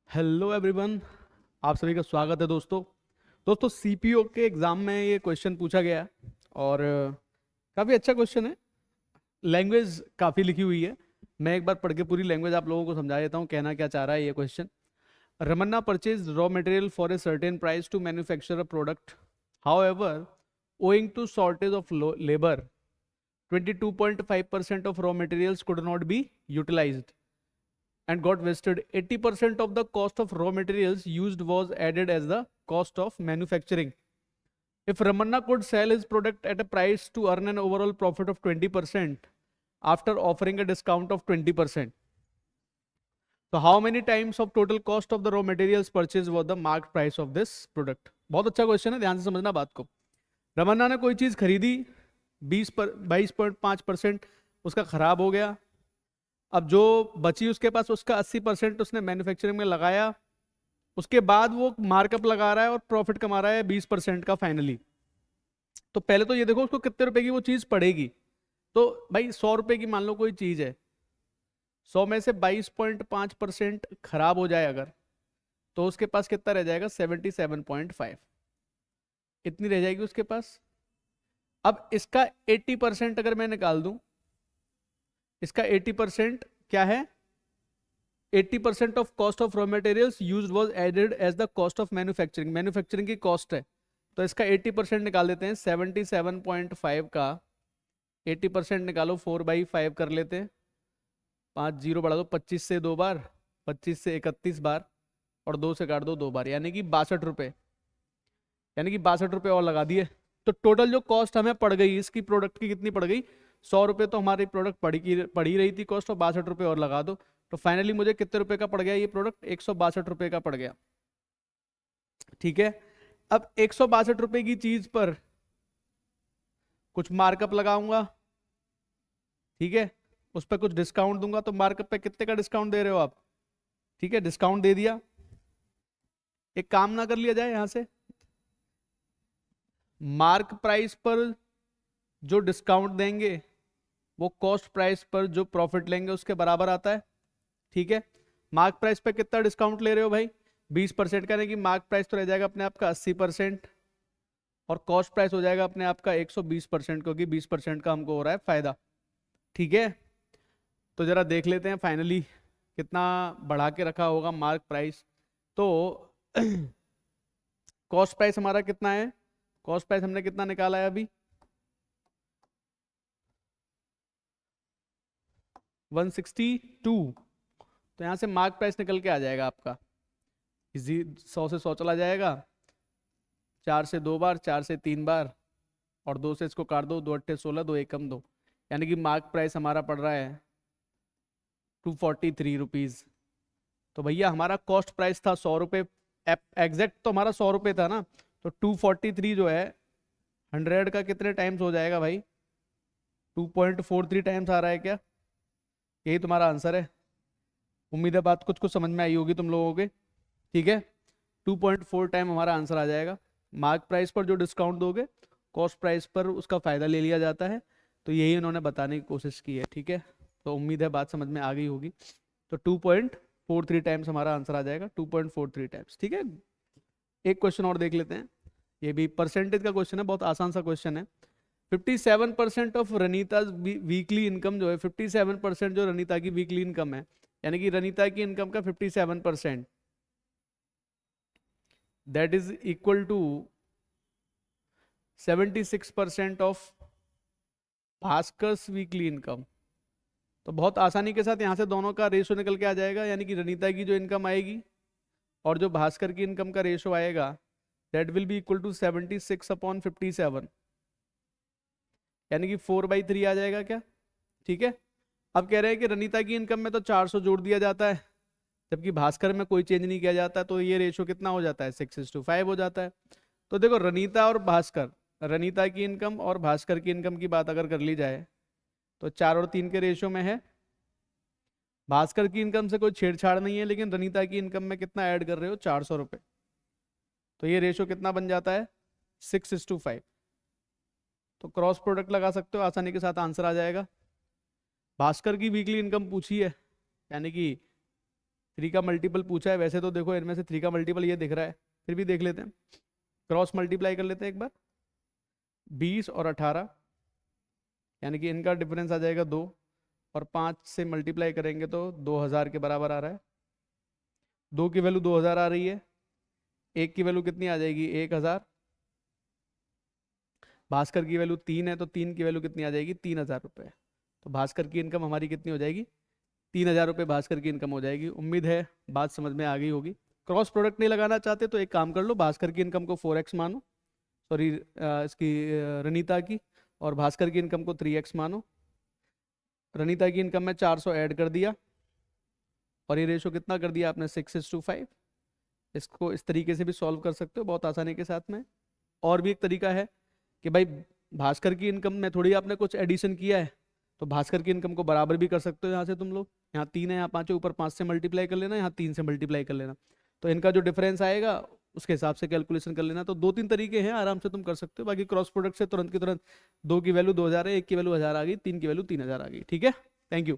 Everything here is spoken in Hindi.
हेलो एवरीवन, आप सभी का स्वागत है दोस्तों सीपीओ के एग्जाम में ये क्वेश्चन पूछा गया है और काफ़ी अच्छा क्वेश्चन है। लैंग्वेज काफ़ी लिखी हुई है। मैं एक बार पढ़ के पूरी लैंग्वेज आप लोगों को समझा देता हूँ कहना क्या चाह रहा है ये question. Ramanna purchase raw material for a certain price to manufacture a product, however owing to shortage of labour 22.5% of raw materials could not be utilized and got wasted. 80% of the cost of raw materials used was added as the cost of manufacturing. If Ramanna could sell his product at a price to earn an overall profit of 20% after offering a discount of 20%, so how many times of total cost of the raw materials purchased was the marked price of this product? बहुत अच्छा क्वेश्चन है, ध्यान से समझना बात को। रमन्ना ने कोई चीज खरीदी 22.5%, उसका खराब हो गया। अब जो बची उसके पास उसका 80% उसने मैन्युफैक्चरिंग में लगाया, उसके बाद वो मार्कअप लगा रहा है और प्रॉफिट कमा रहा है 20% का फाइनली। तो पहले तो ये देखो उसको कितने रुपए की वो चीज पड़ेगी। तो भाई 100 रुपए की मान लो कोई चीज है, 100 में से 22.5% खराब हो जाए अगर, तो उसके पास कितना रह जाएगा? 77.5, इतनी रह जाएगी उसके पास। अब इसका 80% अगर मैं निकाल दूं, इसका 80% क्या है? 80% of cost of raw materials used was added as the cost of manufacturing. Manufacturing की कॉस्ट है, तो इसका 80% निकाल देते हैं। 77.5 का 80% निकालो, 4/5 कर लेते हैं। 5 जीरो बढ़ा दो, 25 से 2 बार, 25 से 31 बार, और 2 से काट दो 2 बार, यानी कि 62 रुपये। यानी कि 62 रुपये और लगा दिए। तो टोटल जो कॉस्ट हमें पड़ गई इसकी प्रोडक्ट की कितनी पड़ गई? 100 रुपये तो हमारी प्रोडक्ट पड़ी रही थी कॉस्ट, और 62 रुपये और लगा दो, तो फाइनली मुझे कितने रुपए का पड़ गया ये प्रोडक्ट? 162 रुपये का पड़ गया। ठीक है, अब 162 रुपये की चीज पर कुछ मार्कअप लगाऊंगा, ठीक है, उस पर कुछ डिस्काउंट दूंगा, तो मार्कअप पे कितने का डिस्काउंट दे रहे हो आप? ठीक है, डिस्काउंट दे दिया। एक काम ना कर लिया जाए यहां से, मार्क प्राइस पर जो डिस्काउंट देंगे वो कॉस्ट प्राइस पर जो प्रॉफिट लेंगे उसके बराबर आता है। ठीक है, मार्क प्राइस पे कितना डिस्काउंट ले रहे हो भाई? 20% का, यानी कि मार्क प्राइस तो रह जाएगा अपने आप का 80%, और कॉस्ट प्राइस हो जाएगा अपने आप का 120%, क्योंकि 20% का हमको हो रहा है फायदा। ठीक है, तो जरा देख लेते हैं फाइनली कितना बढ़ा के रखा होगा मार्क प्राइस। तो कॉस्ट प्राइस हमारा कितना है? कॉस्ट प्राइस हमने कितना निकाला है अभी? 162। तो यहां से मार्क प्राइस निकल के आ जाएगा आपका, 100 से 100 चला जाएगा, 4 से 2 बार, 4 से 3 बार, और 2 से इसको काट दो, 2 अट्ठे 16, 2 एकम 2, यानी कि मार्क प्राइस हमारा पड़ रहा है 243 रुपीज। तो भैया हमारा कॉस्ट प्राइस था 100 रुपये, एग्जैक्ट तो हमारा 100 रुपये था ना, तो 243 जो है 100 का कितने टाइम्स हो जाएगा भाई? 2.43 टाइम्स आ रहा है क्या? यही तुम्हारा आंसर है। उम्मीद है बात कुछ कुछ समझ में आई होगी तुम लोगों के। ठीक है, 2.4 टाइम हमारा आंसर आ जाएगा। मार्क प्राइस पर जो डिस्काउंट दोगे कॉस्ट प्राइस पर उसका फायदा ले लिया जाता है, तो यही उन्होंने बताने की कोशिश की है। ठीक है, तो उम्मीद है बात समझ में आ गई होगी। तो 2.43 टाइम्स हमारा आंसर आ जाएगा, 2.43 टाइम्स। ठीक है, एक क्वेश्चन और देख लेते हैं, ये भी परसेंटेज का क्वेश्चन है, बहुत आसान सा क्वेश्चन है। 57% ऑफ रनीता वीकली इनकम जो है, 57% जो रनीता की वीकली इनकम है, यानी कि रनीता की इनकम का 57%, that is equal to 76% of Bhaskar's weekly income. तो बहुत आसानी के साथ यहां से दोनों का रेशो निकल के आ जाएगा, यानी कि रनीता की जो इनकम आएगी और जो भास्कर की इनकम का रेशो आएगा, that will be equal to 76/57, यानी कि 4/3 आ जाएगा क्या? ठीक है, अब कह रहे हैं कि रनीता की इनकम में तो 400 जोड़ दिया जाता है, जबकि भास्कर में कोई चेंज नहीं किया जाता, तो ये रेशो कितना हो जाता है? 6:5 हो जाता है। तो देखो रनीता और भास्कर, रनीता की इनकम और भास्कर की इनकम की बात अगर कर ली जाए तो 4 और 3 के रेशो में है। भास्कर की इनकम से कोई छेड़छाड़ नहीं है, लेकिन रनीता की इनकम में कितना ऐड कर रहे हो? 400 रुपये। तो ये रेशो कितना बन जाता है? 6:5। तो क्रॉस प्रोडक्ट लगा सकते हो, आसानी के साथ आंसर आ जाएगा। भास्कर की वीकली इनकम पूछी है, यानी कि 3 का मल्टीपल पूछा है, वैसे तो देखो इनमें से 3 का मल्टीपल ये दिख रहा है, फिर भी देख लेते हैं, क्रॉस मल्टीप्लाई कर लेते हैं एक बार। 20 और 18, यानी कि इनका डिफरेंस आ जाएगा 2, और 5 से मल्टीप्लाई करेंगे तो 2000 के बराबर आ रहा है। 2 की वैल्यू 2000 आ रही है, 1 की वैल्यू कितनी आ जाएगी 1000, भास्कर की वैल्यू 3 है तो 3 की वैल्यू कितनी आ जाएगी 3000 रुपये। तो भास्कर की इनकम हमारी कितनी हो जाएगी 3000 रुपये भास्कर की इनकम हो जाएगी। उम्मीद है बात समझ में आ गई होगी। क्रॉस प्रोडक्ट नहीं लगाना चाहते तो एक काम कर लो, भास्कर की इनकम को 4x मानो, सॉरी इसकी रनीता की, और भास्कर की इनकम को 3x मानो। रनीता की इनकम में 400 ऐड कर दिया, और ये रेशो कितना कर दिया आपने 6:5। इसको इस तरीके से भी सॉल्व कर सकते हो बहुत आसानी के साथ में। और भी एक तरीका है कि भाई भास्कर की इनकम में थोड़ी आपने कुछ एडिशन किया है, तो भास्कर की इनकम को बराबर भी कर सकते हो यहाँ से तुम लोग। यहाँ 3 है, यहाँ 5 है, ऊपर 5 से मल्टीप्लाई कर लेना, यहाँ 3 से मल्टीप्लाई कर लेना, तो इनका जो डिफरेंस आएगा उसके हिसाब से कैलकुलेशन कर लेना। तो 2-3 तरीके हैं, आराम से तुम कर सकते हो। बाकी क्रॉस प्रोडक्ट से तुरंत की तुरंत 2 की वैल्यू 2000 है, 1 की वैल्यू 1000 आ गई, 3 की वैल्यू 3000 आ गई। ठीक है, थैंक यू।